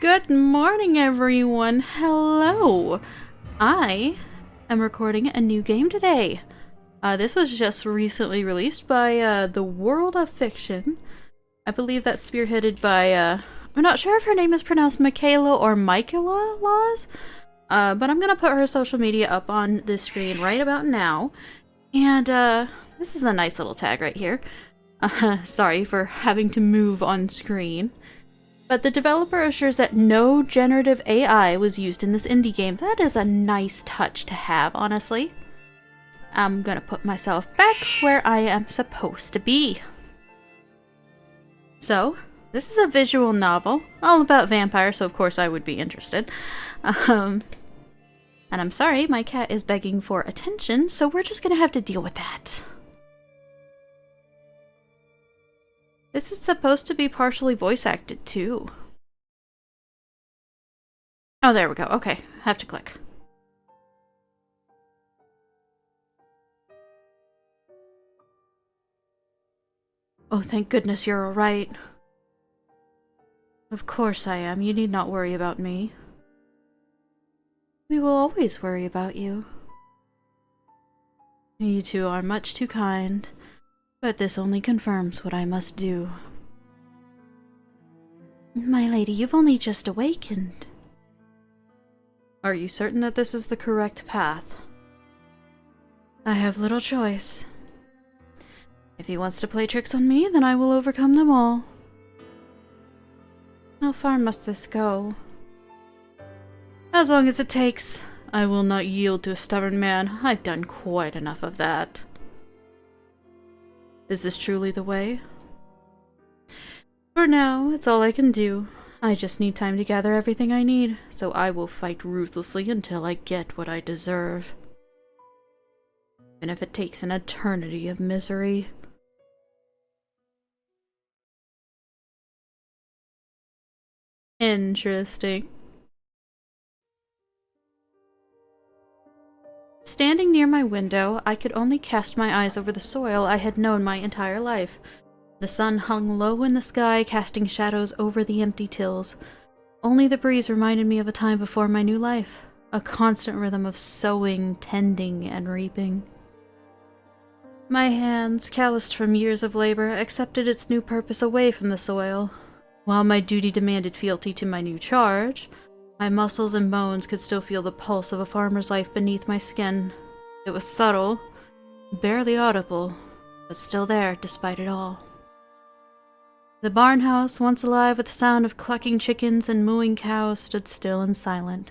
Good morning, everyone. Hello. I am recording a new game today. This was just recently released by The World of Fiction. I believe that's spearheaded by, I'm not sure if her name is pronounced Michaela or Michaela Laws, but I'm gonna put her social media up on this screen right about now. And, this is a nice little tag right here. Sorry for having to move on screen. But the developer assures that no generative AI was used in this indie game. That is a nice touch to have, honestly. I'm gonna put myself back where I am supposed to be. So, this is a visual novel, all about vampires, so of course I would be interested. And I'm sorry, my cat is begging for attention, so we're just gonna have to deal with that. This is supposed to be partially voice acted, too. Oh, there we go. Okay, have to click. Oh, thank goodness you're alright. Of course I am. You need not worry about me. We will always worry about you. You two are much too kind. But this only confirms what I must do. My lady, you've only just awakened. Are you certain that this is the correct path? I have little choice. If he wants to play tricks on me, then I will overcome them all. How far must this go? As long as it takes. I will not yield to a stubborn man. I've done quite enough of that. Is this truly the way? For now, it's all I can do. I just need time to gather everything I need, so I will fight ruthlessly until I get what I deserve. And if it takes an eternity of misery. Interesting. Standing near my window, I could only cast my eyes over the soil I had known my entire life. The sun hung low in the sky, casting shadows over the empty tills. Only the breeze reminded me of a time before my new life, a constant rhythm of sowing, tending, and reaping. My hands, calloused from years of labor, accepted its new purpose away from the soil. While my duty demanded fealty to my new charge, my muscles and bones could still feel the pulse of a farmer's life beneath my skin. It was subtle, barely audible, but still there despite it all. The barn house, once alive with the sound of clucking chickens and mooing cows, stood still and silent.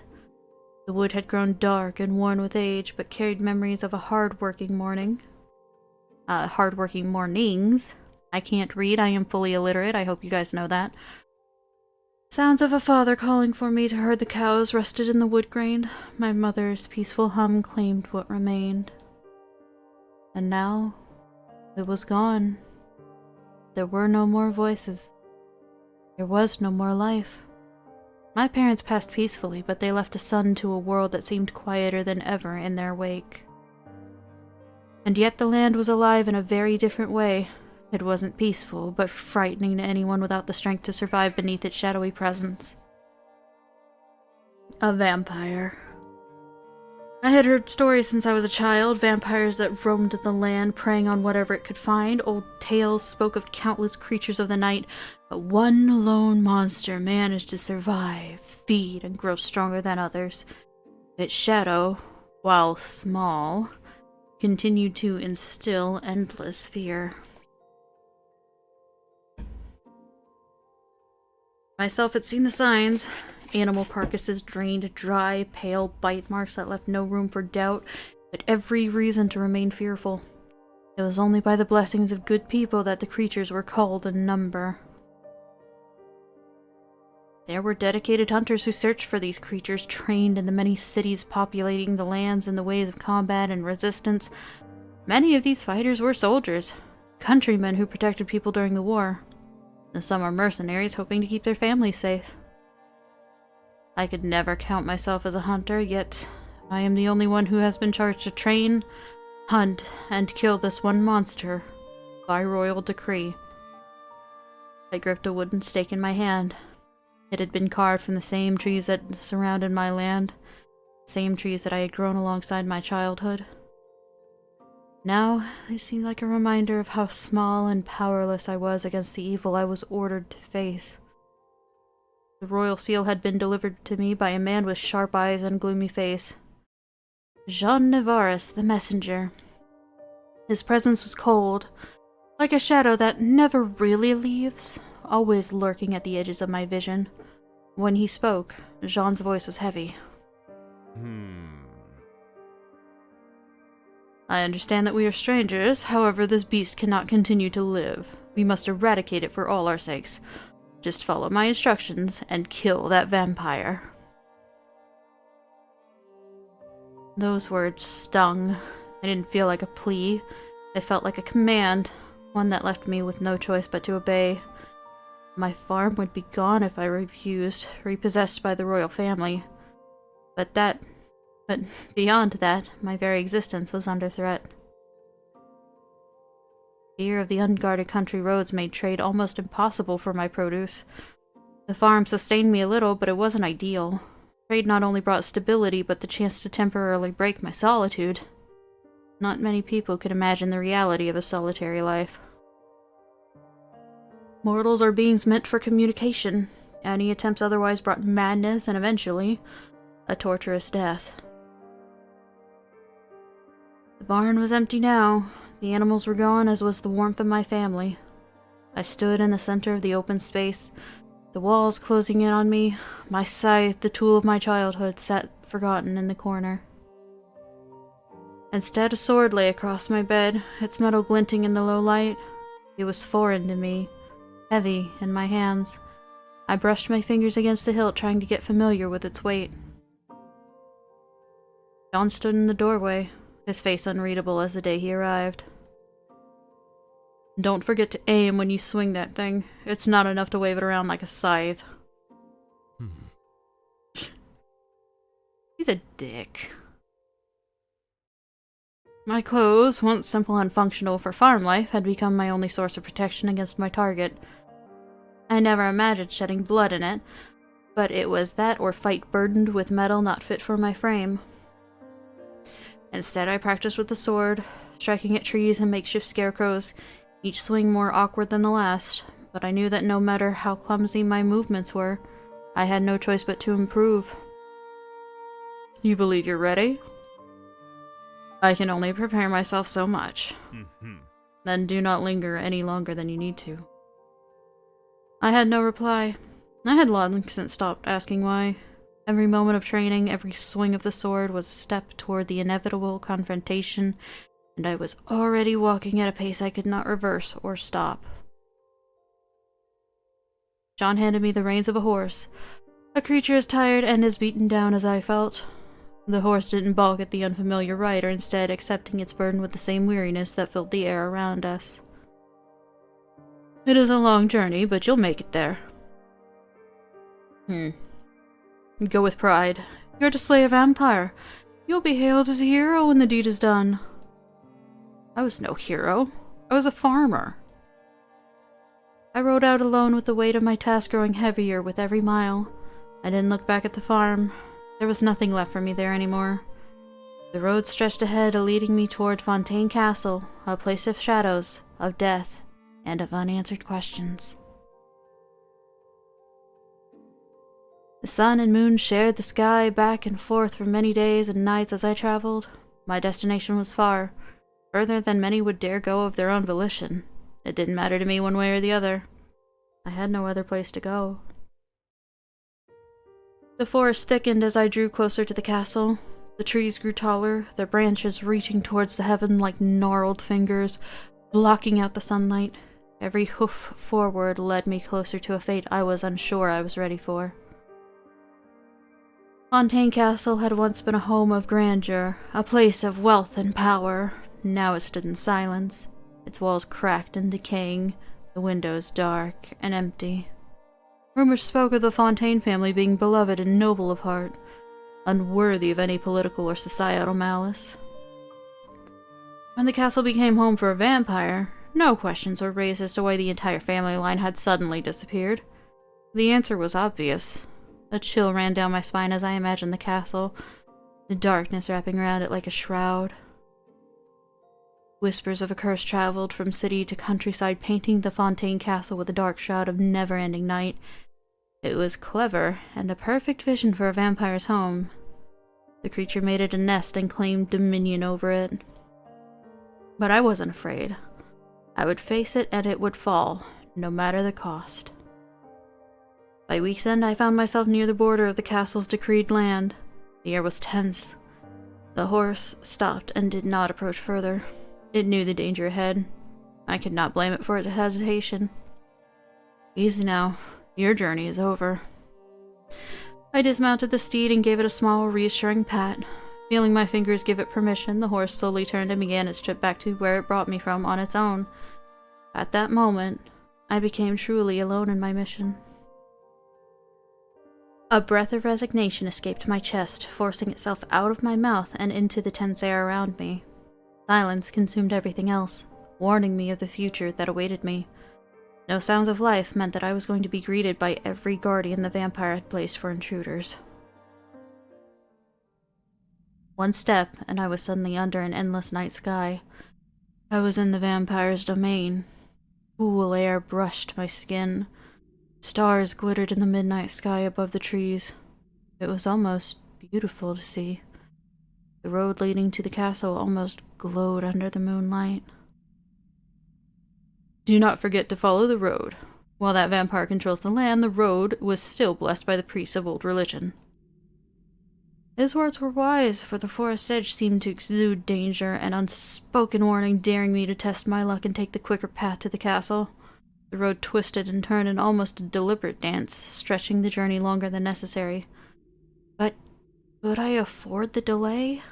The wood had grown dark and worn with age, but carried memories of a hard-working morning. Hard-working mornings. I can't read, I am fully illiterate, I hope you guys know that. Sounds of a father calling for me to herd the cows rested in the wood grain. My mother's peaceful hum claimed what remained. And now, it was gone. There were no more voices. There was no more life. My parents passed peacefully, but they left a son to a world that seemed quieter than ever in their wake. And yet the land was alive in a very different way. It wasn't peaceful, but frightening to anyone without the strength to survive beneath its shadowy presence. A vampire. I had heard stories since I was a child, vampires that roamed the land, preying on whatever it could find. Old tales spoke of countless creatures of the night, but one lone monster managed to survive, feed, and grow stronger than others. Its shadow, while small, continued to instill endless fear. Myself had seen the signs. Animal carcasses drained dry, pale bite marks that left no room for doubt, but every reason to remain fearful. It was only by the blessings of good people that the creatures were culled in number. There were dedicated hunters who searched for these creatures, trained in the many cities populating the lands in the ways of combat and resistance. Many of these fighters were soldiers, countrymen who protected people during the war. And some are mercenaries hoping to keep their families safe. I could never count myself as a hunter, yet I am the only one who has been charged to train, hunt, and kill this one monster by royal decree. I gripped a wooden stake in my hand. It had been carved from the same trees that surrounded my land, same trees that I had grown alongside my childhood. Now, they seemed like a reminder of how small and powerless I was against the evil I was ordered to face. The royal seal had been delivered to me by a man with sharp eyes and gloomy face. Jean Navarus, the messenger. His presence was cold, like a shadow that never really leaves, always lurking at the edges of my vision. When he spoke, Jean's voice was heavy. I understand that we are strangers, however, this beast cannot continue to live. We must eradicate it for all our sakes. Just follow my instructions and kill that vampire. Those words stung. They didn't feel like a plea. They felt like a command, one that left me with no choice but to obey. My farm would be gone if I refused, repossessed by the royal family. But beyond that, my very existence was under threat. Fear of the unguarded country roads made trade almost impossible for my produce. The farm sustained me a little, but it wasn't ideal. Trade not only brought stability, but the chance to temporarily break my solitude. Not many people could imagine the reality of a solitary life. Mortals are beings meant for communication. Any attempts otherwise brought madness and eventually a torturous death. The barn was empty now. The animals were gone, as was the warmth of my family. I stood in the center of the open space, the walls closing in on me. My scythe, the tool of my childhood, sat forgotten in the corner. Instead, a sword lay across my bed, its metal glinting in the low light. It was foreign to me, heavy in my hands. I brushed my fingers against the hilt, trying to get familiar with its weight. John stood in the doorway, his face unreadable as the day he arrived. Don't forget to aim when you swing that thing. It's not enough to wave it around like a scythe. He's a dick. My clothes, once simple and functional for farm life, had become my only source of protection against my target. I never imagined shedding blood in it, but it was that or fight burdened with metal not fit for my frame. Instead, I practiced with the sword, striking at trees and makeshift scarecrows, each swing more awkward than the last, but I knew that no matter how clumsy my movements were, I had no choice but to improve. You believe you're ready? I can only prepare myself so much. Then do not linger any longer than you need to. I had no reply. I had long since stopped asking why. Every moment of training, every swing of the sword was a step toward the inevitable confrontation, and I was already walking at a pace I could not reverse or stop. John handed me the reins of a horse, a creature as tired and as beaten down as I felt. The horse didn't balk at the unfamiliar rider, instead accepting its burden with the same weariness that filled the air around us. It is a long journey, but you'll make it there. Go with pride. You're to slay a vampire. You'll be hailed as a hero when the deed is done. I was no hero. I was a farmer. I rode out alone with the weight of my task growing heavier with every mile. I didn't look back at the farm. There was nothing left for me there anymore. The road stretched ahead, leading me toward Fontaine Castle, a place of shadows, of death, and of unanswered questions. The sun and moon shared the sky back and forth for many days and nights as I traveled. My destination was far, further than many would dare go of their own volition. It didn't matter to me one way or the other. I had no other place to go. The forest thickened as I drew closer to the castle. The trees grew taller, their branches reaching towards the heaven like gnarled fingers, blocking out the sunlight. Every hoof forward led me closer to a fate I was unsure I was ready for. Fontaine Castle had once been a home of grandeur, a place of wealth and power. Now it stood in silence, its walls cracked and decaying, the windows dark and empty. Rumors spoke of the Fontaine family being beloved and noble of heart, unworthy of any political or societal malice. When the castle became home for a vampire, no questions were raised as to why the entire family line had suddenly disappeared. The answer was obvious. A chill ran down my spine as I imagined the castle, the darkness wrapping around it like a shroud. Whispers of a curse traveled from city to countryside, painting the Fontaine Castle with a dark shroud of never-ending night. It was clever, and a perfect vision for a vampire's home. The creature made it a nest and claimed dominion over it. But I wasn't afraid. I would face it and it would fall, no matter the cost. By week's end, I found myself near the border of the castle's decreed land. The air was tense. The horse stopped and did not approach further. It knew the danger ahead. I could not blame it for its hesitation. Easy now. Your journey is over. I dismounted the steed and gave it a small, reassuring pat. Feeling my fingers give it permission, the horse slowly turned and began its trip back to where it brought me from on its own. At that moment, I became truly alone in my mission. A breath of resignation escaped my chest, forcing itself out of my mouth and into the tense air around me. Silence consumed everything else, warning me of the future that awaited me. No sounds of life meant that I was going to be greeted by every guardian the vampire had placed for intruders. One step, and I was suddenly under an endless night sky. I was in the vampire's domain. Cool air brushed my skin. Stars glittered in the midnight sky above the trees. It was almost beautiful to see. The road leading to the castle almost glowed under the moonlight. Do not forget to follow the road. While that vampire controls the land, the road was still blessed by the priests of old religion. His words were wise, for the forest's edge seemed to exude danger, an unspoken warning daring me to test my luck and take the quicker path to the castle. The road twisted and turned in almost a deliberate dance, stretching the journey longer than necessary. But could I afford the delay?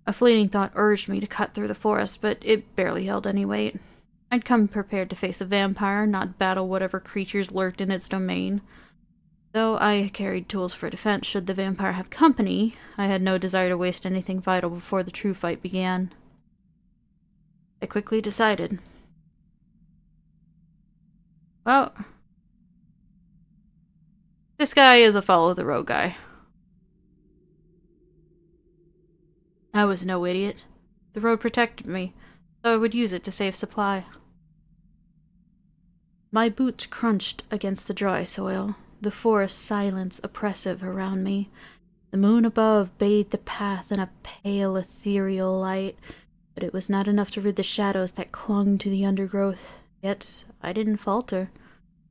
A fleeting thought urged me to cut through the forest, but it barely held any weight. I'd come prepared to face a vampire, not battle whatever creatures lurked in its domain. Though I carried tools for defense should the vampire have company, I had no desire to waste anything vital before the true fight began. I quickly decided. Well, this guy is a follow-the-road guy. I was no idiot. The road protected me, so I would use it to save supply. My boots crunched against the dry soil, the forest silence oppressive around me. The moon above bathed the path in a pale, ethereal light, but it was not enough to rid the shadows that clung to the undergrowth. Yet I didn't falter.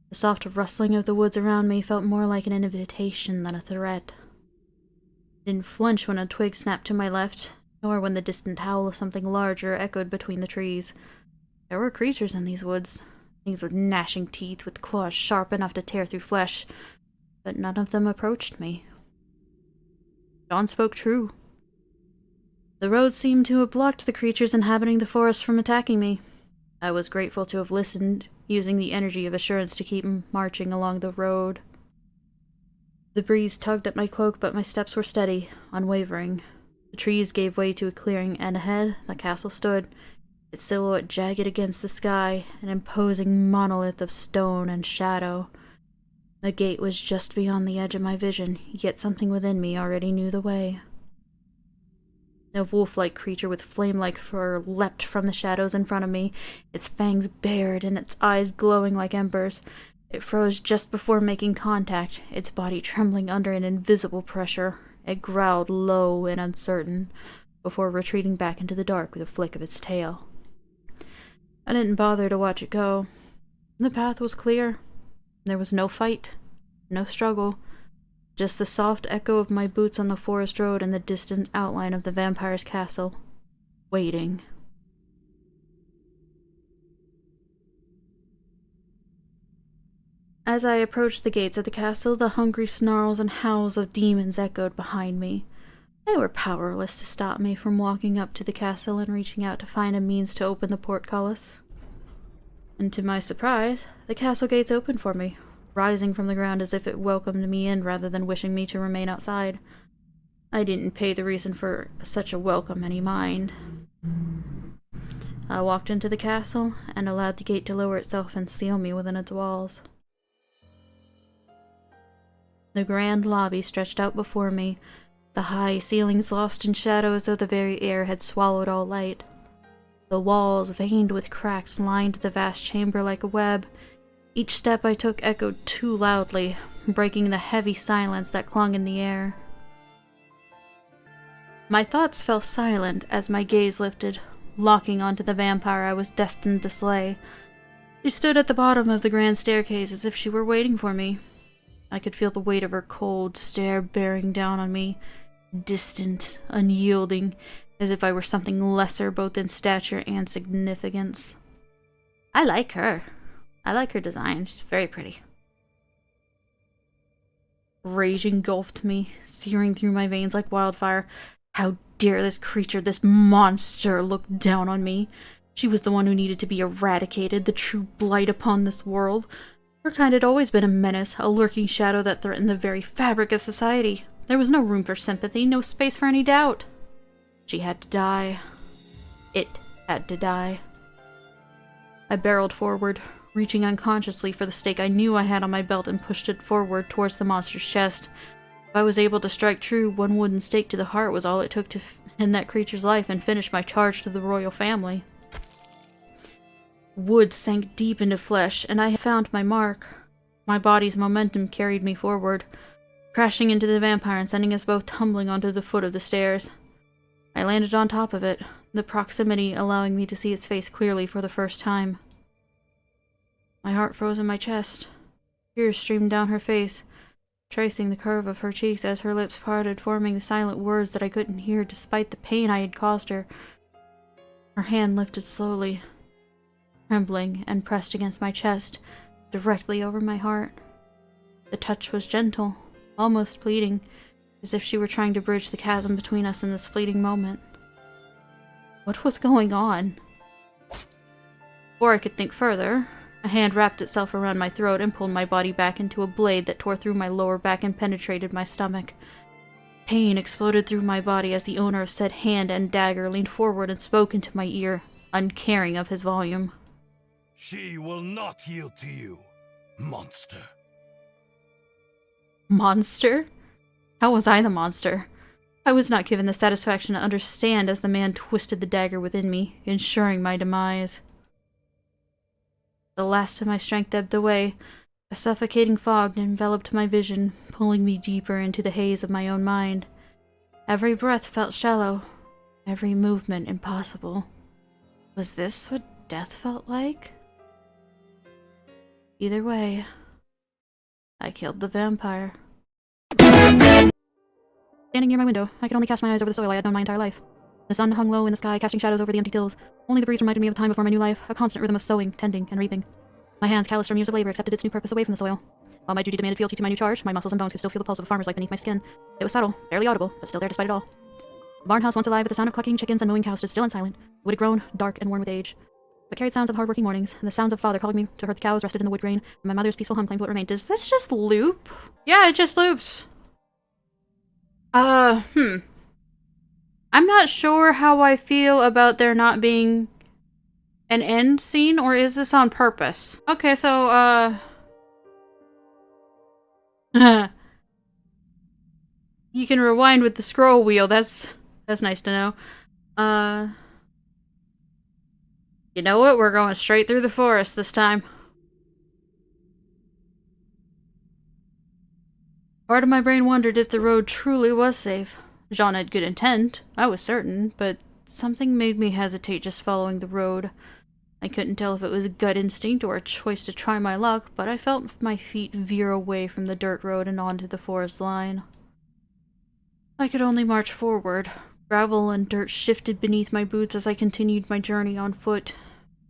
The soft rustling of the woods around me felt more like an invitation than a threat. I didn't flinch when a twig snapped to my left, nor when the distant howl of something larger echoed between the trees. There were creatures in these woods, things with gnashing teeth, with claws sharp enough to tear through flesh, but none of them approached me. John spoke true. The road seemed to have blocked the creatures inhabiting the forest from attacking me. I was grateful to have listened, using the energy of assurance to keep marching along the road. The breeze tugged at my cloak, but my steps were steady, unwavering. The trees gave way to a clearing, and ahead the castle stood, its silhouette jagged against the sky, an imposing monolith of stone and shadow. The gate was just beyond the edge of my vision, yet something within me already knew the way. A wolf-like creature with flame-like fur leapt from the shadows in front of me, its fangs bared and its eyes glowing like embers. It froze just before making contact, its body trembling under an invisible pressure. It growled low and uncertain, before retreating back into the dark with a flick of its tail. I didn't bother to watch it go. The path was clear. There was no fight, no struggle, just the soft echo of my boots on the forest road and the distant outline of the vampire's castle. Waiting. As I approached the gates of the castle, the hungry snarls and howls of demons echoed behind me. They were powerless to stop me from walking up to the castle and reaching out to find a means to open the portcullis. And to my surprise, the castle gates opened for me, rising from the ground as if it welcomed me in rather than wishing me to remain outside. I didn't pay the reason for such a welcome any mind. I walked into the castle and allowed the gate to lower itself and seal me within its walls. The grand lobby stretched out before me, the high ceilings lost in shadows though the very air had swallowed all light. The walls, veined with cracks, lined the vast chamber like a web. Each step I took echoed too loudly, breaking the heavy silence that clung in the air. My thoughts fell silent as my gaze lifted, locking onto the vampire I was destined to slay. She stood at the bottom of the grand staircase as if she were waiting for me. I could feel the weight of her cold stare bearing down on me, distant, unyielding, as if I were something lesser both in stature and significance. I like her. I like her design. She's very pretty. Rage engulfed me, searing through my veins like wildfire. How dare this creature, this monster, look down on me? She was the one who needed to be eradicated, the true blight upon this world. Her kind had always been a menace, a lurking shadow that threatened the very fabric of society. There was no room for sympathy, no space for any doubt. She had to die. It had to die. I barreled forward, reaching unconsciously for the stake I knew I had on my belt and pushed it forward towards the monster's chest. If I was able to strike true, one wooden stake to the heart was all it took to end that creature's life and finish my charge to the royal family. Wood sank deep into flesh, and I had found my mark. My body's momentum carried me forward, crashing into the vampire and sending us both tumbling onto the foot of the stairs. I landed on top of it, the proximity allowing me to see its face clearly for the first time. My heart froze in my chest. Tears streamed down her face, tracing the curve of her cheeks as her lips parted, forming the silent words that I couldn't hear despite the pain I had caused her. Her hand lifted slowly, trembling, and pressed against my chest, directly over my heart. The touch was gentle, almost pleading, as if she were trying to bridge the chasm between us in this fleeting moment. What was going on? Before I could think further, a hand wrapped itself around my throat and pulled my body back into a blade that tore through my lower back and penetrated my stomach. Pain exploded through my body as the owner of said hand and dagger leaned forward and spoke into my ear, uncaring of his volume. She will not yield to you, monster. Monster? How was I the monster? I was not given the satisfaction to understand as the man twisted the dagger within me, ensuring my demise. The last of my strength ebbed away. A suffocating fog enveloped my vision, pulling me deeper into the haze of my own mind. Every breath felt shallow, every movement impossible. Was this what death felt like? Either way, I killed the vampire. Standing near my window, I could only cast my eyes over the soil I had known my entire life. The sun hung low in the sky, casting shadows over the empty hills. Only the breeze reminded me of the time before my new life, a constant rhythm of sowing, tending, and reaping. My hands, calloused from years of labor, accepted its new purpose away from the soil. While my duty demanded fealty to my new charge, my muscles and bones could still feel the pulse of a farmer's life beneath my skin. It was subtle, barely audible, but still there despite it all. The barn house once alive with the sound of clucking chickens and mooing cows stood still and silent. The wood had grown, dark and worn with age. But carried sounds of hard-working mornings, and the sounds of father calling me to herd the cows rested in the wood grain, and my mother's peaceful hum claimed what remained. Does this just loop? Yeah, it just loops. I'm not sure how I feel about there not being an end scene, or is this on purpose? Okay, so, you can rewind with the scroll wheel, that's nice to know. You know what? We're going straight through the forest this time. Part of my brain wondered if the road truly was safe. Jean had good intent, I was certain, but something made me hesitate just following the road. I couldn't tell if it was a gut instinct or a choice to try my luck, but I felt my feet veer away from the dirt road and onto the forest line. I could only march forward. Gravel and dirt shifted beneath my boots as I continued my journey on foot.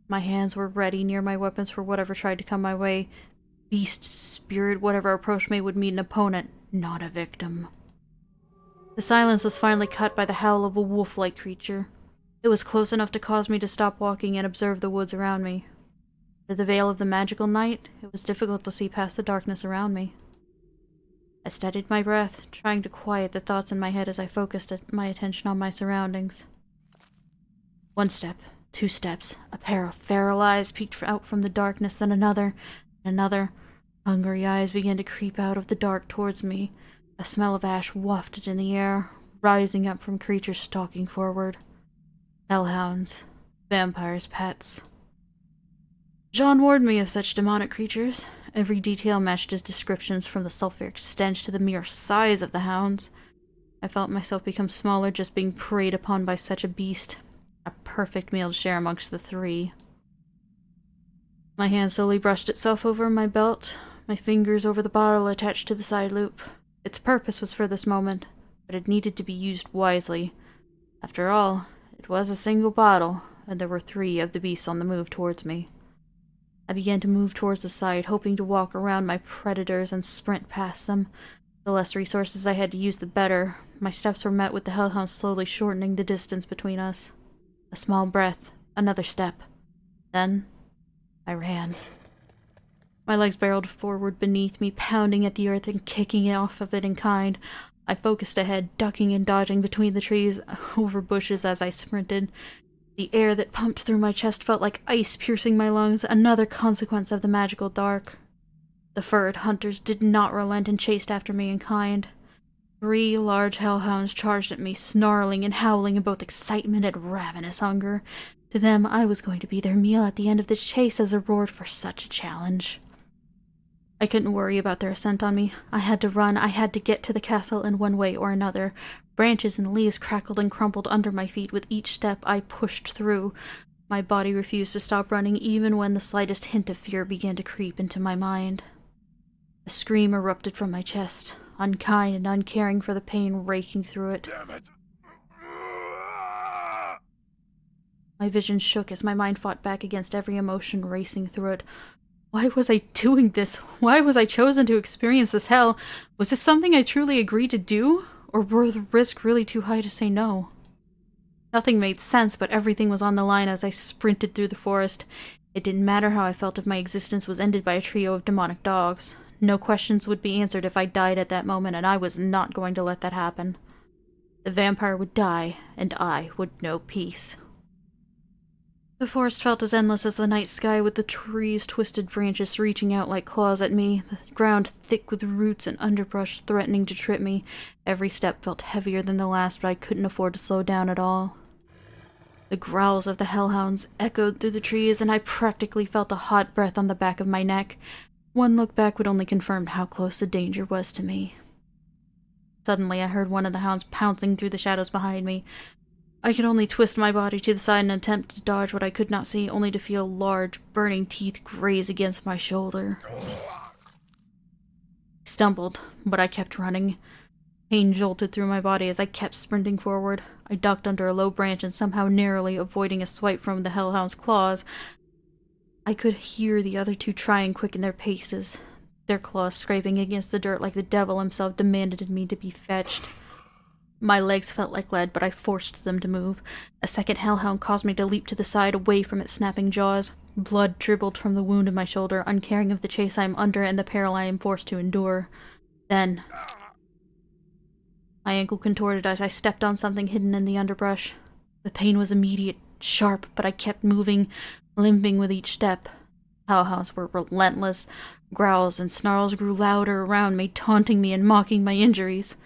My hands were ready near my weapons for whatever tried to come my way. Beast, spirit, whatever approached me would meet an opponent, not a victim. The silence was finally cut by the howl of a wolf-like creature. It was close enough to cause me to stop walking and observe the woods around me. Under the veil of the magical night, it was difficult to see past the darkness around me. I steadied my breath, trying to quiet the thoughts in my head as I focused my attention on my surroundings. 1 step, 2 steps, a pair of feral eyes peeked out from the darkness, then another, and another. Hungry eyes began to creep out of the dark towards me. A smell of ash wafted in the air, rising up from creatures stalking forward. Hellhounds. Vampires' pets. Jean warned me of such demonic creatures. Every detail matched his descriptions, from the sulphuric stench to the mere size of the hounds. I felt myself become smaller just being preyed upon by such a beast. A perfect meal to share amongst the three. My hand slowly brushed itself over my belt, my fingers over the bottle attached to the side loop. Its purpose was for this moment, but it needed to be used wisely. After all, it was a single bottle, and there were 3 of the beasts on the move towards me. I began to move towards the side, hoping to walk around my predators and sprint past them. The less resources I had to use, the better. My steps were met with the hellhounds slowly shortening the distance between us. A small breath, another step. Then, I ran. My legs barreled forward beneath me, pounding at the earth and kicking off of it in kind. I focused ahead, ducking and dodging between the trees, over bushes as I sprinted. The air that pumped through my chest felt like ice piercing my lungs, another consequence of the magical dark. The furred hunters did not relent and chased after me in kind. 3 large hellhounds charged at me, snarling and howling in both excitement and ravenous hunger. To them, I was going to be their meal at the end of this chase as a reward for such a challenge. I couldn't worry about their ascent on me. I had to run. I had to get to the castle in one way or another. Branches and leaves crackled and crumpled under my feet with each step I pushed through. My body refused to stop running, even when the slightest hint of fear began to creep into my mind. A scream erupted from my chest, unkind and uncaring for the pain raking through it. Damn it! My vision shook as my mind fought back against every emotion racing through it. Why was I doing this? Why was I chosen to experience this hell? Was this something I truly agreed to do? Or were the risks really too high to say no? Nothing made sense, but everything was on the line as I sprinted through the forest. It didn't matter how I felt if my existence was ended by a trio of demonic dogs. No questions would be answered if I died at that moment, and I was not going to let that happen. The vampire would die, and I would know peace. The forest felt as endless as the night sky, with the trees' twisted branches reaching out like claws at me, the ground thick with roots and underbrush threatening to trip me. Every step felt heavier than the last, but I couldn't afford to slow down at all. The growls of the hellhounds echoed through the trees, and I practically felt a hot breath on the back of my neck. One look back would only confirm how close the danger was to me. Suddenly, I heard one of the hounds pouncing through the shadows behind me. I could only twist my body to the side and attempt to dodge what I could not see, only to feel large, burning teeth graze against my shoulder. I stumbled, but I kept running. Pain jolted through my body as I kept sprinting forward. I ducked under a low branch and somehow narrowly avoiding a swipe from the hellhound's claws. I could hear the other 2 try and quicken their paces, their claws scraping against the dirt like the devil himself demanded me to be fetched. My legs felt like lead, but I forced them to move. A second hellhound caused me to leap to the side, away from its snapping jaws. Blood dribbled from the wound in my shoulder, uncaring of the chase I am under and the peril I am forced to endure. Then, my ankle contorted as I stepped on something hidden in the underbrush. The pain was immediate, sharp, but I kept moving, limping with each step. Hellhounds were relentless. Growls and snarls grew louder around me, taunting me and mocking my injuries.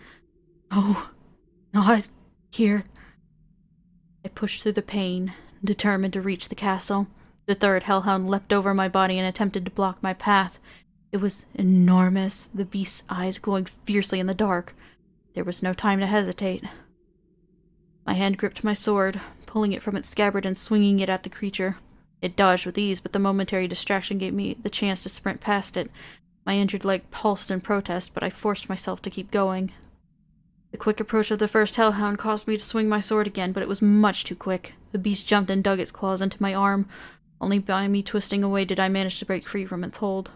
Oh, not here. I pushed through the pain, determined to reach the castle. The 3rd hellhound leapt over my body and attempted to block my path. It was enormous, the beast's eyes glowing fiercely in the dark. There was no time to hesitate. My hand gripped my sword, pulling it from its scabbard and swinging it at the creature. It dodged with ease, but the momentary distraction gave me the chance to sprint past it. My injured leg pulsed in protest, but I forced myself to keep going. The quick approach of the first hellhound caused me to swing my sword again, but it was much too quick. The beast jumped and dug its claws into my arm. Only by me twisting away did I manage to break free from its hold.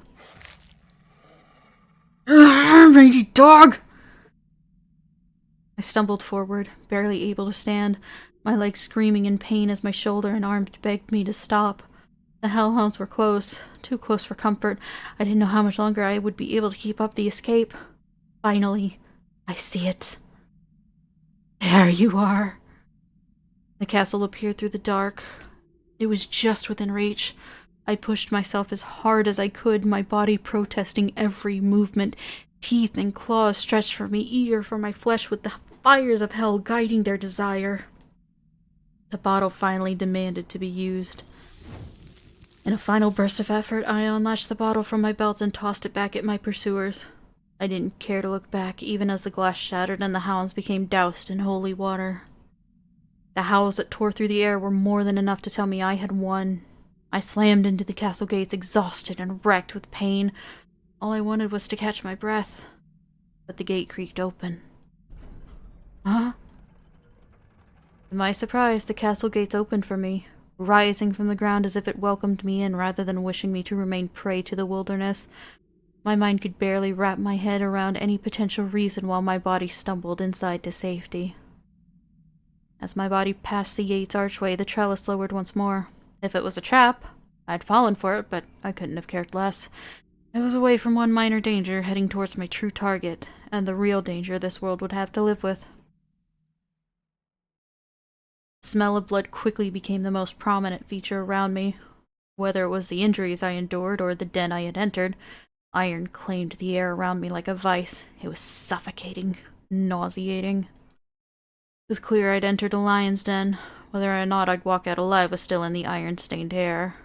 Mangy dog! I stumbled forward, barely able to stand, my legs screaming in pain as my shoulder and arm begged me to stop. The hellhounds were close, too close for comfort. I didn't know how much longer I would be able to keep up the escape. Finally, I see it. There you are. The castle appeared through the dark. It was just within reach. I pushed myself as hard as I could, my body protesting every movement, teeth and claws stretched for me, eager for my flesh with the fires of hell guiding their desire. The bottle finally demanded to be used. In a final burst of effort, I unlatched the bottle from my belt and tossed it back at my pursuers. I didn't care to look back, even as the glass shattered and the hounds became doused in holy water. The howls that tore through the air were more than enough to tell me I had won. I slammed into the castle gates, exhausted and wrecked with pain. All I wanted was to catch my breath. But the gate creaked open. Huh? To my surprise, the castle gates opened for me, rising from the ground as if it welcomed me in rather than wishing me to remain prey to the wilderness. My mind could barely wrap my head around any potential reason while my body stumbled inside to safety. As my body passed the gate's archway, the trellis lowered once more. If it was a trap, I'd fallen for it, but I couldn't have cared less. I was away from one minor danger, heading towards my true target, and the real danger this world would have to live with. The smell of blood quickly became the most prominent feature around me. Whether it was the injuries I endured or the den I had entered, iron claimed the air around me like a vice. It was suffocating, nauseating. It was clear I'd entered a lion's den. Whether or not I'd walk out alive was still in the iron-stained air.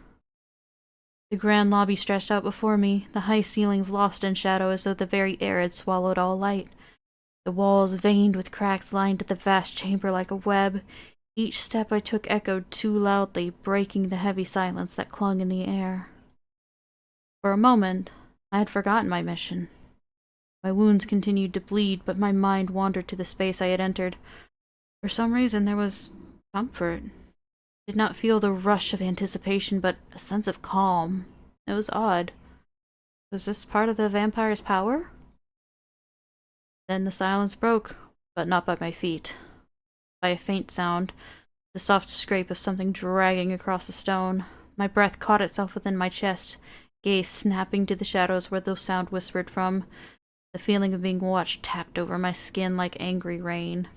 The grand lobby stretched out before me, the high ceilings lost in shadow as though the very air had swallowed all light. The walls veined with cracks lined the vast chamber like a web. Each step I took echoed too loudly, breaking the heavy silence that clung in the air. For a moment, I had forgotten my mission. My wounds continued to bleed, but my mind wandered to the space I had entered. For some reason, there was comfort. I did not feel the rush of anticipation, but a sense of calm. It was odd. Was this part of the vampire's power? Then the silence broke, but not by my feet. By a faint sound, the soft scrape of something dragging across the stone. My breath caught itself within my chest, gaze snapping to the shadows where the sound whispered from. The feeling of being watched tapped over my skin like angry rain.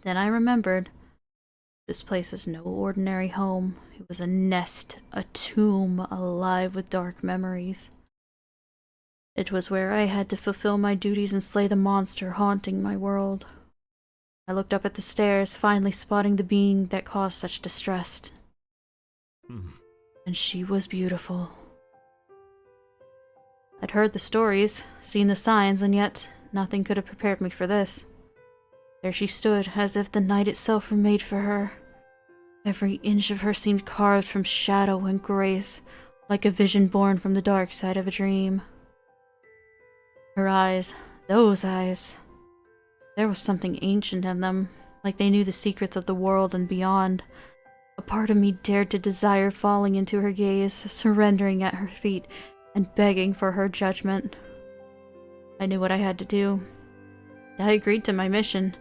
Then I remembered. This place was no ordinary home. It was a nest, a tomb, alive with dark memories. It was where I had to fulfill my duties and slay the monster haunting my world. I looked up at the stairs, finally spotting the being that caused such distress. And she was beautiful. I'd heard the stories, seen the signs, and yet nothing could have prepared me for this. There she stood, as if the night itself were made for her. Every inch of her seemed carved from shadow and grace, like a vision born from the dark side of a dream. Her eyes, those eyes, there was something ancient in them, like they knew the secrets of the world and beyond. A part of me dared to desire falling into her gaze, surrendering at her feet, and begging for her judgment. I knew what I had to do. I agreed to my mission.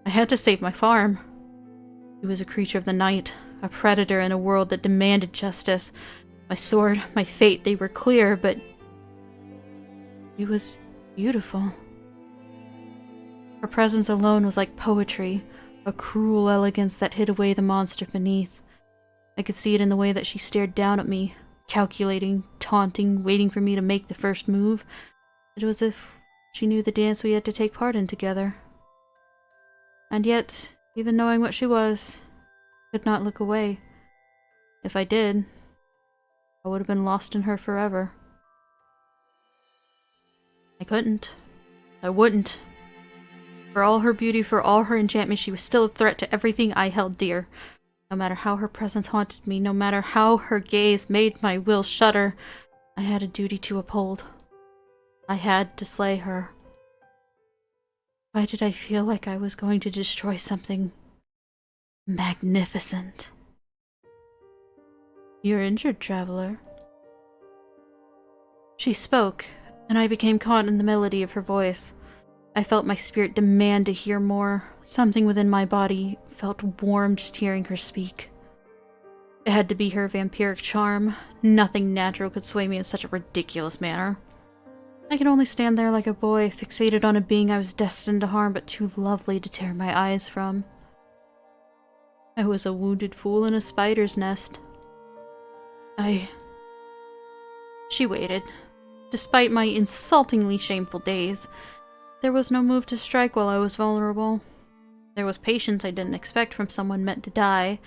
I had to save my farm. He was a creature of the night, a predator in a world that demanded justice. My sword, my fate, they were clear, but she was beautiful. Her presence alone was like poetry, a cruel elegance that hid away the monster beneath. I could see it in the way that she stared down at me, calculating, taunting, waiting for me to make the first move. It was as if she knew the dance we had to take part in together. And yet, even knowing what she was, I could not look away. If I did, I would have been lost in her forever. I couldn't. I wouldn't. For all her beauty, for all her enchantment, she was still a threat to everything I held dear. No matter how her presence haunted me, no matter how her gaze made my will shudder, I had a duty to uphold. I had to slay her. Why did I feel like I was going to destroy something magnificent? You're injured, traveler. She spoke, and I became caught in the melody of her voice. I felt my spirit demand to hear more. Something within my body felt warm just hearing her speak. It had to be her vampiric charm. Nothing natural could sway me in such a ridiculous manner. I could only stand there like a boy, fixated on a being I was destined to harm but too lovely to tear my eyes from. I was a wounded fool in a spider's nest. She waited. Despite my insultingly shameful days, there was no move to strike while I was vulnerable. There was patience I didn't expect from someone meant to die,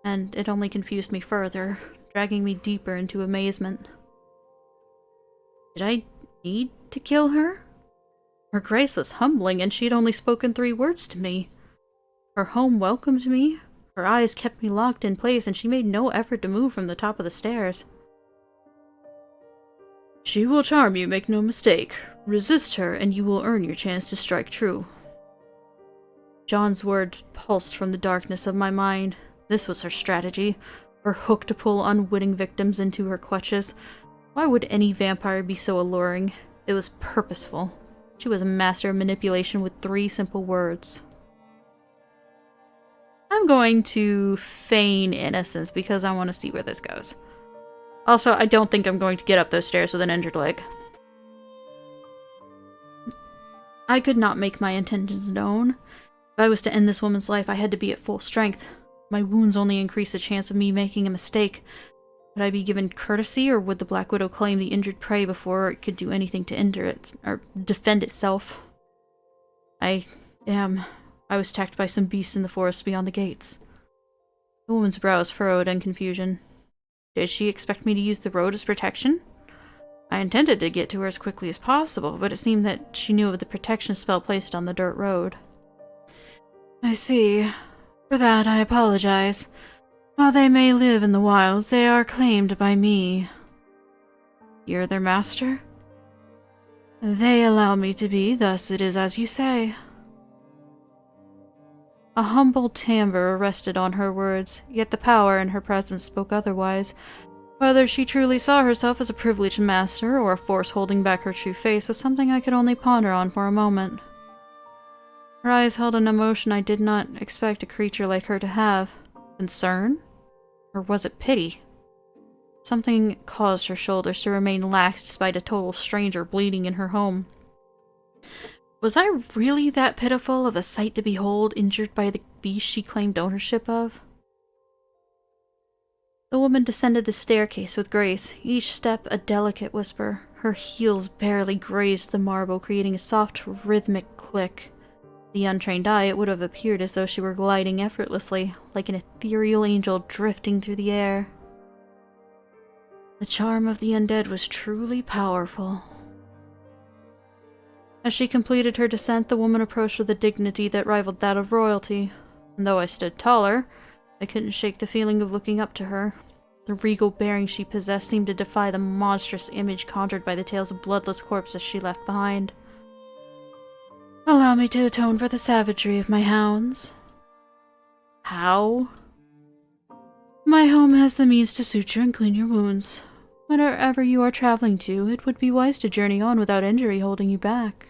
and it only confused me further, dragging me deeper into amazement. Did I need to kill her? Her grace was humbling, and she had only spoken 3 words to me. Her home welcomed me, her eyes kept me locked in place, and she made no effort to move from the top of the stairs. She will charm you, make no mistake. Resist her, and you will earn your chance to strike true. John's word pulsed from the darkness of my mind. This was her strategy, her hook to pull unwitting victims into her clutches. Why would any vampire be so alluring? It was purposeful. She was a master of manipulation with 3 simple words. I'm going to feign innocence because I want to see where this goes. Also, I don't think I'm going to get up those stairs with an injured leg. I could not make my intentions known. If I was to end this woman's life, I had to be at full strength. My wounds only increased the chance of me making a mistake. Would I be given courtesy, or would the Black Widow claim the injured prey before it could do anything to injure it, or defend itself? I was attacked by some beasts in the forest beyond the gates. The woman's brows furrowed in confusion. Did she expect me to use the road as protection? I intended to get to her as quickly as possible, but it seemed that she knew of the protection spell placed on the dirt road. I see. For that, I apologize. While they may live in the wilds, they are claimed by me. You're their master? They allow me to be, thus it is as you say. A humble timbre rested on her words, yet the power in her presence spoke otherwise. Whether she truly saw herself as a privileged master or a force holding back her true face was something I could only ponder on for a moment. Her eyes held an emotion I did not expect a creature like her to have. Concern? Or was it pity? Something caused her shoulders to remain lax despite a total stranger bleeding in her home. Was I really that pitiful of a sight to behold, injured by the beast she claimed ownership of? The woman descended the staircase with grace, each step a delicate whisper. Her heels barely grazed the marble, creating a soft, rhythmic click. The untrained eye, it would have appeared as though she were gliding effortlessly, like an ethereal angel drifting through the air. The charm of the undead was truly powerful. As she completed her descent, the woman approached with a dignity that rivaled that of royalty. And though I stood taller, I couldn't shake the feeling of looking up to her. The regal bearing she possessed seemed to defy the monstrous image conjured by the tales of bloodless corpses she left behind. Allow me to atone for the savagery of my hounds. How? My home has the means to suture and clean your wounds. Wherever you are traveling to, it would be wise to journey on without injury holding you back.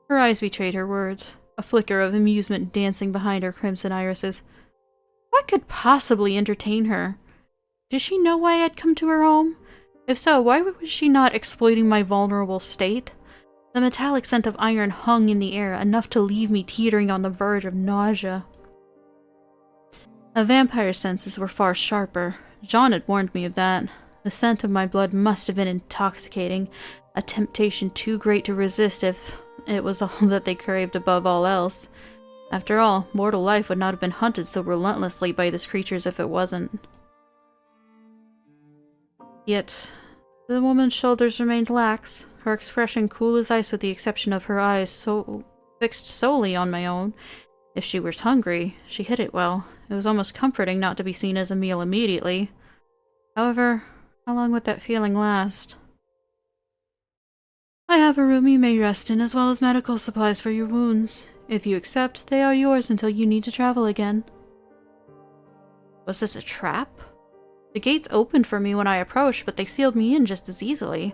Her eyes betrayed her words, a flicker of amusement dancing behind her crimson irises. What could possibly entertain her? Did she know why I had come to her home? If so, why was she not exploiting my vulnerable state? The metallic scent of iron hung in the air, enough to leave me teetering on the verge of nausea. A vampire's senses were far sharper. Jean had warned me of that. The scent of my blood must have been intoxicating, a temptation too great to resist if it was all that they craved above all else. After all, mortal life would not have been hunted so relentlessly by this creature as if it wasn't. Yet, the woman's shoulders remained lax, her expression cool as ice with the exception of her eyes so fixed solely on my own. If she was hungry, she hid it well. It was almost comforting not to be seen as a meal immediately. However, how long would that feeling last? I have a room you may rest in, as well as medical supplies for your wounds. If you accept, they are yours until you need to travel again. Was this a trap? The gates opened for me when I approached, but they sealed me in just as easily.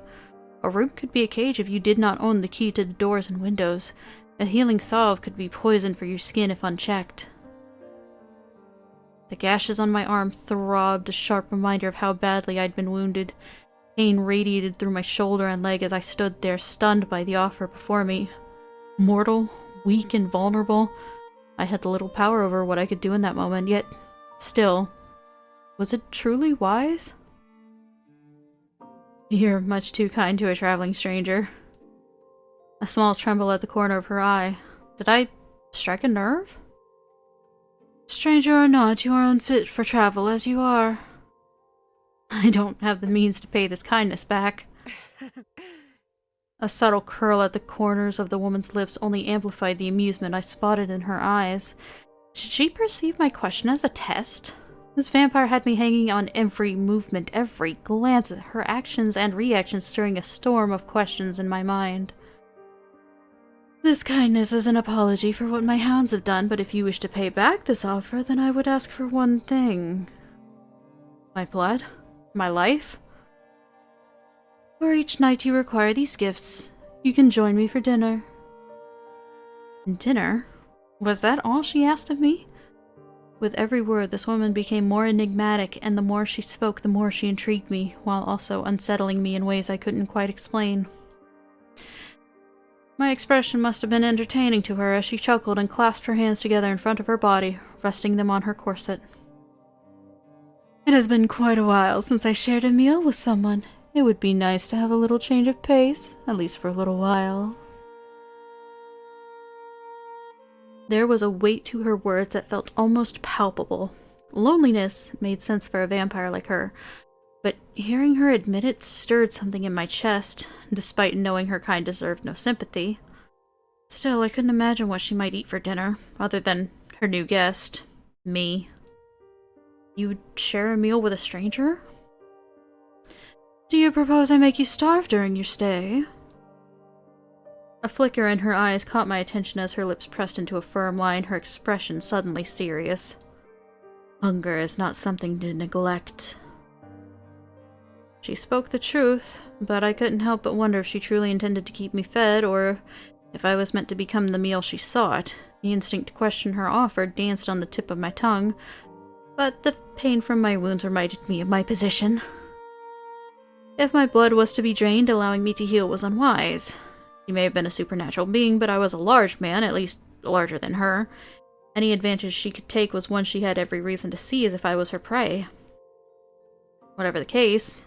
A room could be a cage if you did not own the key to the doors and windows. A healing salve could be poison for your skin if unchecked. The gashes on my arm throbbed, a sharp reminder of how badly I'd been wounded. Pain radiated through my shoulder and leg as I stood there, stunned by the offer before me. Mortal, weak, and vulnerable. I had little power over what I could do in that moment, yet still, Was it truly wise? You're much too kind to a traveling stranger. A small tremble at the corner of her eye. Did I strike a nerve? Stranger or not, you are unfit for travel as you are. I don't have the means to pay this kindness back. A subtle curl at the corners of the woman's lips only amplified the amusement I spotted in her eyes. Did she perceive my question as a test? This vampire had me hanging on every movement, every glance, her actions and reactions stirring a storm of questions in my mind. This kindness is an apology for what my hounds have done, but if you wish to pay back this offer, then I would ask for one thing. My blood? My life? For each night you require these gifts, you can join me for dinner. Dinner? Was that all she asked of me? With every word, this woman became more enigmatic, and the more she spoke, the more she intrigued me, while also unsettling me in ways I couldn't quite explain. My expression must have been entertaining to her as she chuckled and clasped her hands together in front of her body, resting them on her corset. It has been quite a while since I shared a meal with someone. It would be nice to have a little change of pace, at least for a little while. There was a weight to her words that felt almost palpable. Loneliness made sense for a vampire like her, but hearing her admit it stirred something in my chest, despite knowing her kind deserved no sympathy. Still, I couldn't imagine what she might eat for dinner, other than her new guest, me. You would share a meal with a stranger? Do you propose I make you starve during your stay? A flicker in her eyes caught my attention as her lips pressed into a firm line, her expression suddenly serious. Hunger is not something to neglect. She spoke the truth, but I couldn't help but wonder if she truly intended to keep me fed, or if I was meant to become the meal she sought. The instinct to question her offer danced on the tip of my tongue, but the pain from my wounds reminded me of my position. If my blood was to be drained, allowing me to heal was unwise. She may have been a supernatural being, but I was a large man, at least larger than her. Any advantage she could take was one she had every reason to see as if I was her prey. Whatever the case,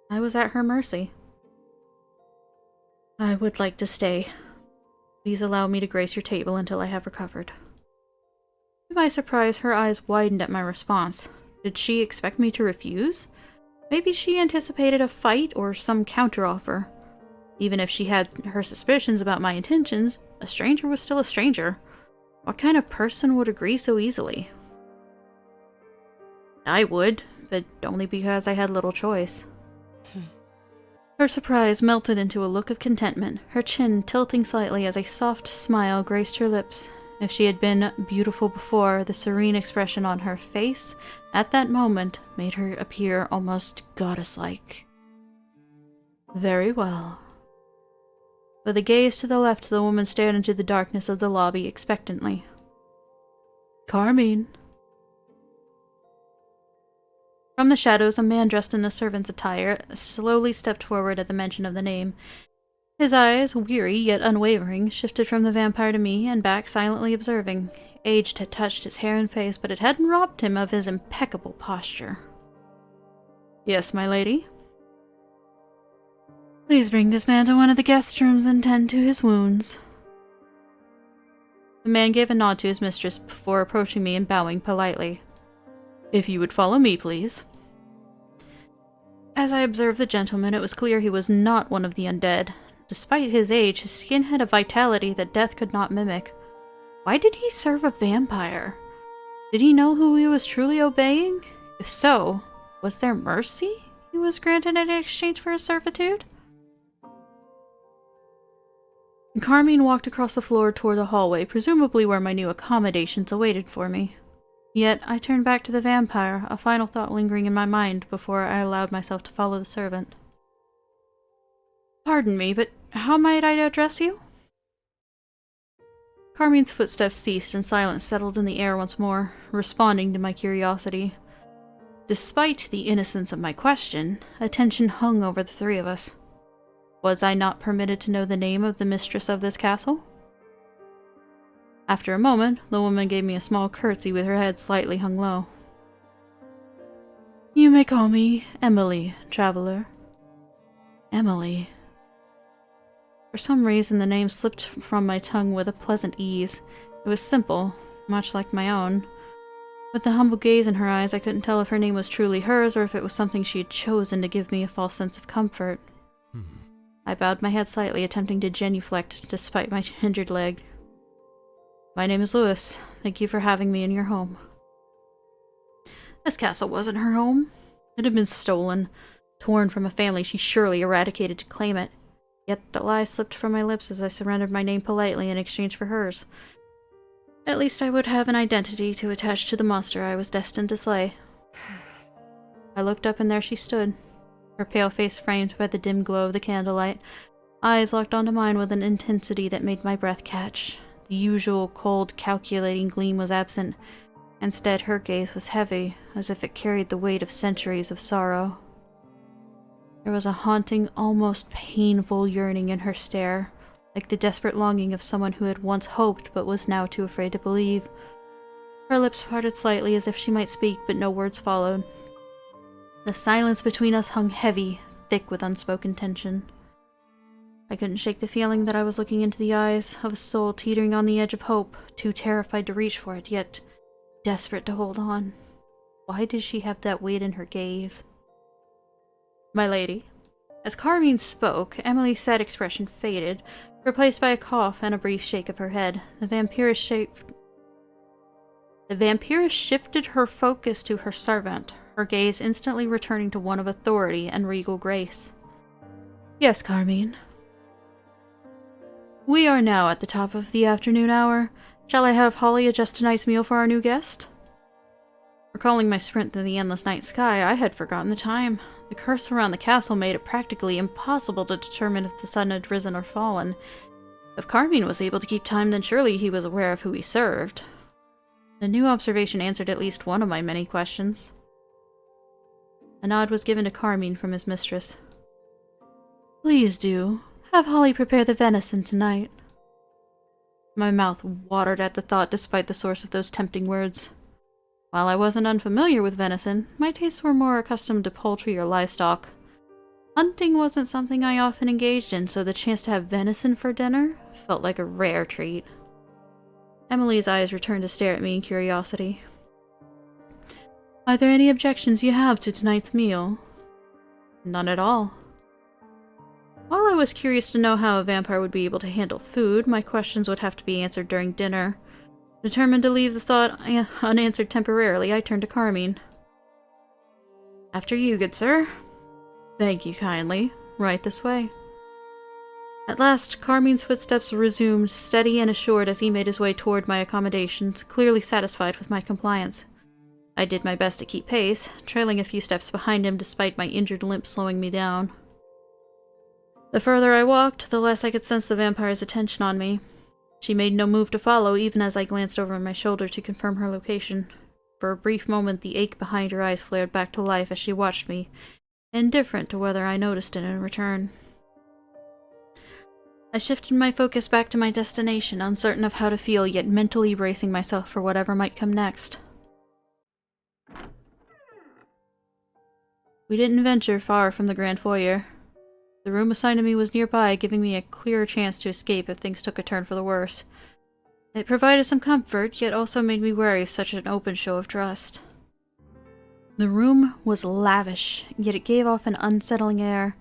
I was at her mercy. I would like to stay. Please allow me to grace your table until I have recovered. To my surprise, her eyes widened at my response. Did she expect me to refuse? Maybe she anticipated a fight or some counteroffer. Even if she had her suspicions about my intentions, a stranger was still a stranger. What kind of person would agree so easily? I would, but only because I had little choice. Her surprise melted into a look of contentment, her chin tilting slightly as a soft smile graced her lips. If she had been beautiful before, the serene expression on her face at that moment made her appear almost goddess-like. Very well. With a gaze to the left, the woman stared into the darkness of the lobby expectantly. Carmine. From the shadows, a man dressed in the servant's attire slowly stepped forward at the mention of the name. His eyes, weary yet unwavering, shifted from the vampire to me and back, silently observing. Age had touched his hair and face, but it hadn't robbed him of his impeccable posture. Yes, my lady? Please bring this man to one of the guest rooms and tend to his wounds. The man gave a nod to his mistress before approaching me and bowing politely. If you would follow me, please. As I observed the gentleman, it was clear he was not one of the undead. Despite his age, his skin had a vitality that death could not mimic. Why did he serve a vampire? Did he know who he was truly obeying? If so, was there mercy he was granted in exchange for his servitude? Carmine walked across the floor toward the hallway, presumably where my new accommodations awaited for me. Yet I turned back to the vampire, a final thought lingering in my mind before I allowed myself to follow the servant. Pardon me, but how might I address you? Carmine's footsteps ceased and silence settled in the air once more, responding to my curiosity. Despite the innocence of my question, attention hung over the three of us. Was I not permitted to know the name of the mistress of this castle? After a moment, the woman gave me a small curtsy with her head slightly hung low. You may call me Emily, traveler. Emily. For some reason, the name slipped from my tongue with a pleasant ease. It was simple, much like my own. With the humble gaze in her eyes, I couldn't tell if her name was truly hers or if it was something she had chosen to give me a false sense of comfort. I bowed my head slightly, attempting to genuflect despite my injured leg. My name is Lewis. Thank you for having me in your home. This castle wasn't her home. It had been stolen, torn from a family she surely eradicated to claim it. Yet the lie slipped from my lips as I surrendered my name politely in exchange for hers. At least I would have an identity to attach to the monster I was destined to slay. I looked up and there she stood, her pale face framed by the dim glow of the candlelight, eyes locked onto mine with an intensity that made my breath catch. The usual cold, calculating gleam was absent. Instead, her gaze was heavy, as if it carried the weight of centuries of sorrow. There was a haunting, almost painful yearning in her stare, like the desperate longing of someone who had once hoped but was now too afraid to believe. Her lips parted slightly as if she might speak, but no words followed. The silence between us hung heavy, thick with unspoken tension. I couldn't shake the feeling that I was looking into the eyes of a soul teetering on the edge of hope, too terrified to reach for it, yet desperate to hold on. Why did she have that weight in her gaze? My lady. As Carmine spoke, Emily's sad expression faded, replaced by a cough and a brief shake of her head. The vampiress shifted her focus to her servant, her gaze instantly returning to one of authority and regal grace. Yes, Carmine. We are now at the top of the afternoon hour. Shall I have Holly adjust tonight's meal for our new guest? Recalling my sprint through the endless night sky, I had forgotten the time. The curse around the castle made it practically impossible to determine if the sun had risen or fallen. If Carmine was able to keep time, then surely he was aware of who he served. The new observation answered at least one of my many questions. A nod was given to Carmine from his mistress. Please do. Have Holly prepare the venison tonight. My mouth watered at the thought despite the source of those tempting words. While I wasn't unfamiliar with venison, my tastes were more accustomed to poultry or livestock. Hunting wasn't something I often engaged in, so the chance to have venison for dinner felt like a rare treat. Emily's eyes returned to stare at me in curiosity. Are there any objections you have to tonight's meal? None at all. While I was curious to know how a vampire would be able to handle food, my questions would have to be answered during dinner. Determined to leave the thought unanswered temporarily, I turned to Carmine. After you, good sir. Thank you kindly. Right this way. At last, Carmine's footsteps resumed, steady and assured as he made his way toward my accommodations, clearly satisfied with my compliance. I did my best to keep pace, trailing a few steps behind him despite my injured limp slowing me down. The further I walked, the less I could sense the vampire's attention on me. She made no move to follow, even as I glanced over my shoulder to confirm her location. For a brief moment, the ache behind her eyes flared back to life as she watched me, indifferent to whether I noticed it in return. I shifted my focus back to my destination, uncertain of how to feel, yet mentally bracing myself for whatever might come next. We didn't venture far from the grand foyer. The room assigned to me was nearby, giving me a clearer chance to escape if things took a turn for the worse. It provided some comfort, yet also made me wary of such an open show of trust. The room was lavish, yet it gave off an unsettling air.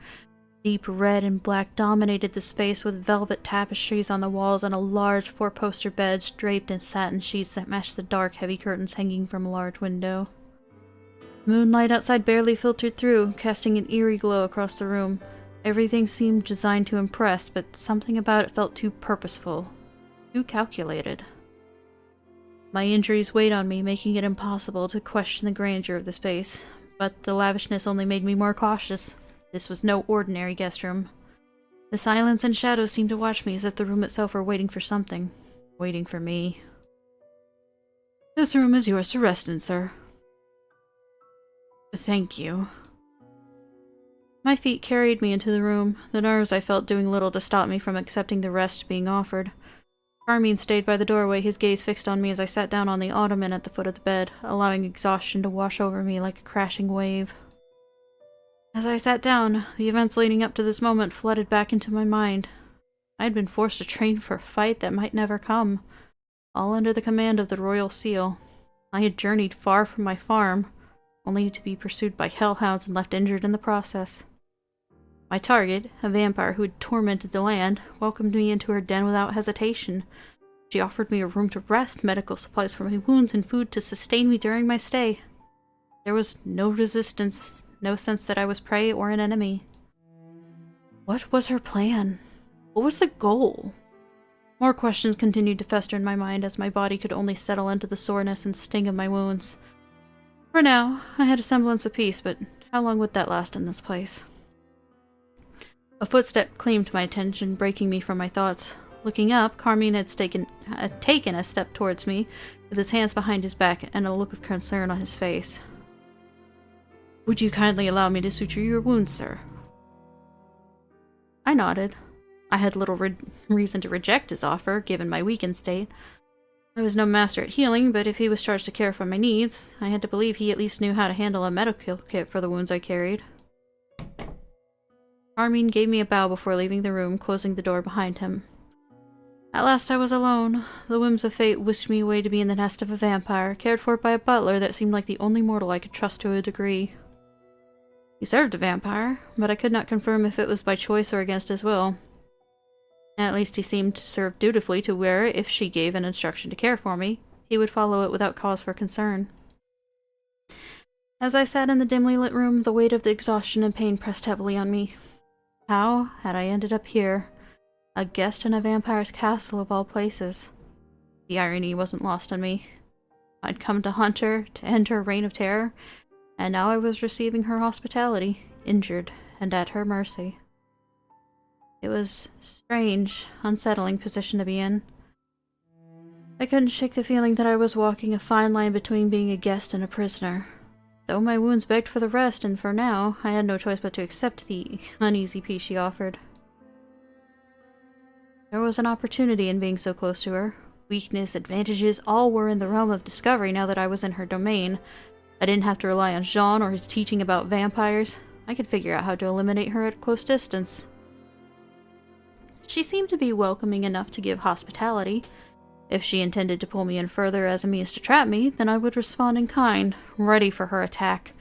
Deep red and black dominated the space, with velvet tapestries on the walls and a large four-poster bed draped in satin sheets that matched the dark, heavy curtains hanging from a large window. Moonlight outside barely filtered through, casting an eerie glow across the room. Everything seemed designed to impress, but something about it felt too purposeful, too calculated. My injuries weighed on me, making it impossible to question the grandeur of the space, but the lavishness only made me more cautious. This was no ordinary guest room. The silence and shadows seemed to watch me as if the room itself were waiting for something. Waiting for me. This room is yours to rest in, sir. Thank you. My feet carried me into the room, the nerves I felt doing little to stop me from accepting the rest being offered. Carmine stayed by the doorway, his gaze fixed on me as I sat down on the ottoman at the foot of the bed, allowing exhaustion to wash over me like a crashing wave. As I sat down, the events leading up to this moment flooded back into my mind. I had been forced to train for a fight that might never come, all under the command of the Royal Seal. I had journeyed far from my farm, only to be pursued by hellhounds and left injured in the process. My target, a vampire who had tormented the land, welcomed me into her den without hesitation. She offered me a room to rest, medical supplies for my wounds, and food to sustain me during my stay. There was no resistance, no sense that I was prey or an enemy. What was her plan? What was the goal? More questions continued to fester in my mind as my body could only settle into the soreness and sting of my wounds. For now, I had a semblance of peace, but how long would that last in this place? A footstep claimed my attention, breaking me from my thoughts. Looking up, Carmine had taken a step towards me, with his hands behind his back and a look of concern on his face. "Would you kindly allow me to suture your wounds, sir?" I nodded. I had little reason to reject his offer, given my weakened state. I was no master at healing, but if he was charged to care for my needs, I had to believe he at least knew how to handle a medical kit for the wounds I carried. Carmine gave me a bow before leaving the room, closing the door behind him. At last I was alone. The whims of fate whisked me away to be in the nest of a vampire, cared for by a butler that seemed like the only mortal I could trust to a degree. He served a vampire, but I could not confirm if it was by choice or against his will. At least he seemed to serve dutifully to where, if she gave an instruction to care for me, he would follow it without cause for concern. As I sat in the dimly lit room, the weight of the exhaustion and pain pressed heavily on me. How had I ended up here? A guest in a vampire's castle of all places. The irony wasn't lost on me. I'd come to hunt her, to end her reign of terror, and now I was receiving her hospitality, injured and at her mercy. It was a strange, unsettling position to be in. I couldn't shake the feeling that I was walking a fine line between being a guest and a prisoner. Though my wounds begged for the rest, and for now, I had no choice but to accept the uneasy peace she offered. There was an opportunity in being so close to her. Weakness, advantages, all were in the realm of discovery now that I was in her domain. I didn't have to rely on Jean or his teaching about vampires. I could figure out how to eliminate her at close distance. She seemed to be welcoming enough to give hospitality. If she intended to pull me in further as a means to trap me, then I would respond in kind, ready for her attack.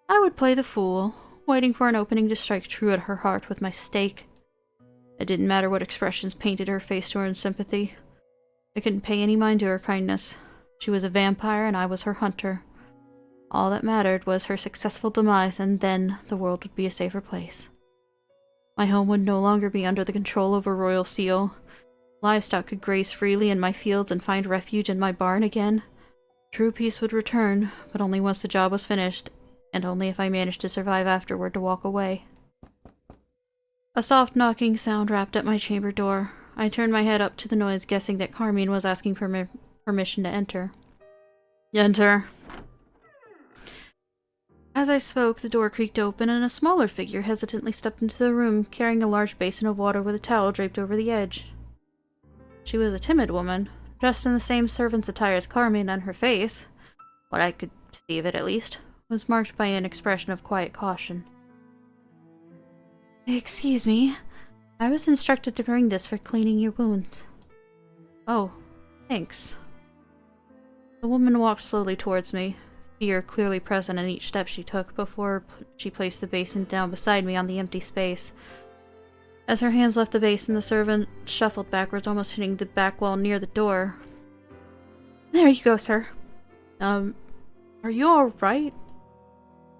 I would play the fool, waiting for an opening to strike true at her heart with my stake. It didn't matter what expressions painted her face to earn sympathy. I couldn't pay any mind to her kindness. She was a vampire and I was her hunter. All that mattered was her successful demise, and then the world would be a safer place. My home would no longer be under the control of a royal seal. Livestock could graze freely in my fields and find refuge in my barn again. True peace would return, but only once the job was finished, and only if I managed to survive afterward to walk away. A soft knocking sound rapped at my chamber door. I turned my head up to the noise, guessing that Carmine was asking for permission to enter. "Enter." As I spoke, the door creaked open, and a smaller figure hesitantly stepped into the room, carrying a large basin of water with a towel draped over the edge. She was a timid woman, dressed in the same servant's attire as Carmine, and her face, what I could see of it at least, was marked by an expression of quiet caution. "Excuse me, I was instructed to bring this for cleaning your wounds." "Oh, thanks." The woman walked slowly towards me, fear clearly present in each step she took before she placed the basin down beside me on the empty space. As her hands left the basin, the servant shuffled backwards, almost hitting the back wall near the door. "There you go, sir." Are you alright?"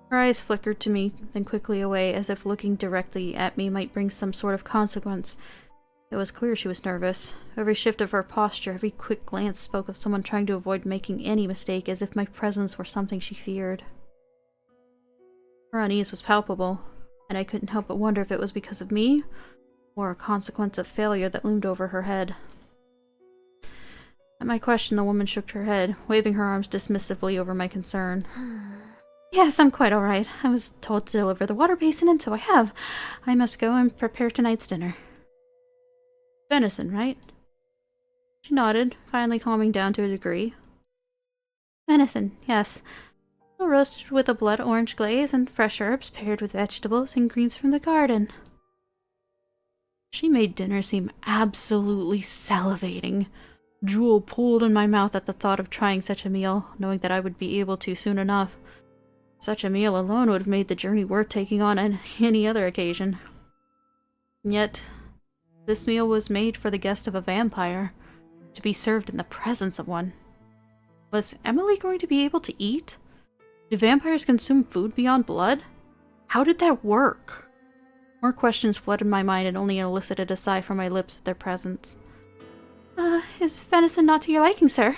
Her eyes flickered to me, then quickly away, as if looking directly at me might bring some sort of consequence. It was clear she was nervous. Every shift of her posture, every quick glance spoke of someone trying to avoid making any mistake, as if my presence were something she feared. Her unease was palpable, and I couldn't help but wonder if it was because of me, or a consequence of failure that loomed over her head. At my question, the woman shook her head, waving her arms dismissively over my concern. "Yes, I'm quite all right. I was told to deliver the water basin, and so I have. I must go and prepare tonight's dinner." "Venison, right?" She nodded, finally calming down to a degree. Venison, yes. Well roasted with a blood orange glaze and fresh herbs paired with vegetables and greens from the garden. She made dinner seem absolutely salivating. Drool pooled in my mouth at the thought of trying such a meal, knowing that I would be able to soon enough. Such a meal alone would have made the journey worth taking on any other occasion. Yet, this meal was made for the guest of a vampire, to be served in the presence of one. Was Emily going to be able to eat? Do vampires consume food beyond blood? How did that work? More questions flooded my mind and only elicited a sigh from my lips at their presence. Is venison not to your liking, sir?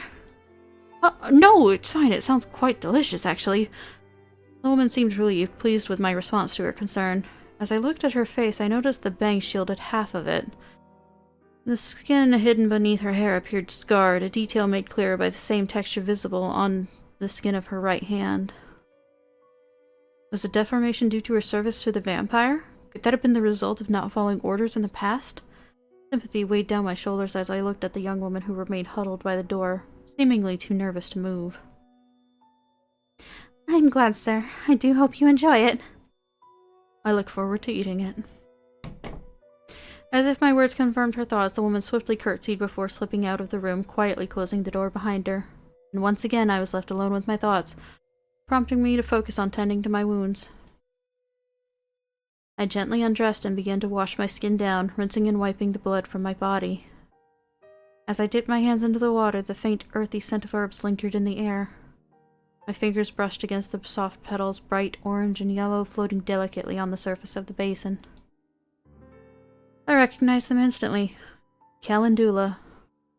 No, it's fine. It sounds quite delicious, actually. The woman seemed really pleased with my response to her concern. As I looked at her face, I noticed the bang shielded half of it. The skin hidden beneath her hair appeared scarred, a detail made clearer by the same texture visible on the skin of her right hand. Was the deformation due to her service to the vampire? Could that have been the result of not following orders in the past? Sympathy weighed down my shoulders as I looked at the young woman who remained huddled by the door, seemingly too nervous to move. I'm glad, sir. I do hope you enjoy it. I look forward to eating it. As if my words confirmed her thoughts, the woman swiftly curtsied before slipping out of the room, quietly closing the door behind her. And once again I was left alone with my thoughts, prompting me to focus on tending to my wounds. I gently undressed and began to wash my skin down, rinsing and wiping the blood from my body. As I dipped my hands into the water, the faint, earthy scent of herbs lingered in the air. My fingers brushed against the soft petals, bright orange and yellow, floating delicately on the surface of the basin. I recognized them instantly. Calendula.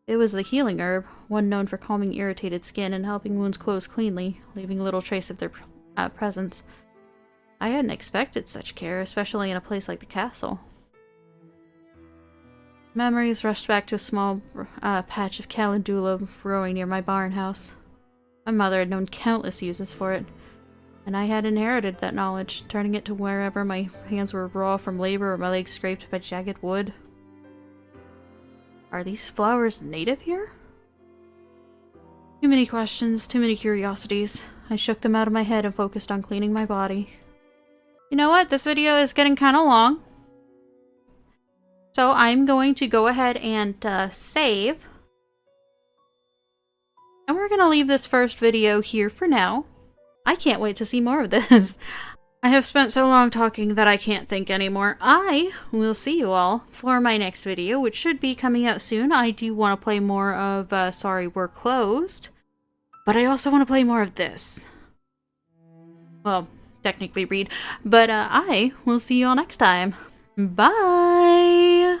It was the healing herb, one known for calming irritated skin and helping wounds close cleanly, leaving little trace of their presence. I hadn't expected such care, especially in a place like the castle. Memories rushed back to a small patch of calendula growing near my barn house. My mother had known countless uses for it, and I had inherited that knowledge, turning it to wherever my hands were raw from labor or my legs scraped by jagged wood. Are these flowers native here? Too many questions, too many curiosities. I shook them out of my head and focused on cleaning my body. You know what? This video is getting kind of long. So I'm going to go ahead and save. And we're going to leave this first video here for now. I can't wait to see more of this. I have spent so long talking that I can't think anymore. I will see you all for my next video, which should be coming out soon. I do want to play more of Sorry We're Closed. But I also want to play more of this. Well, technically read. But I will see you all next time. Bye!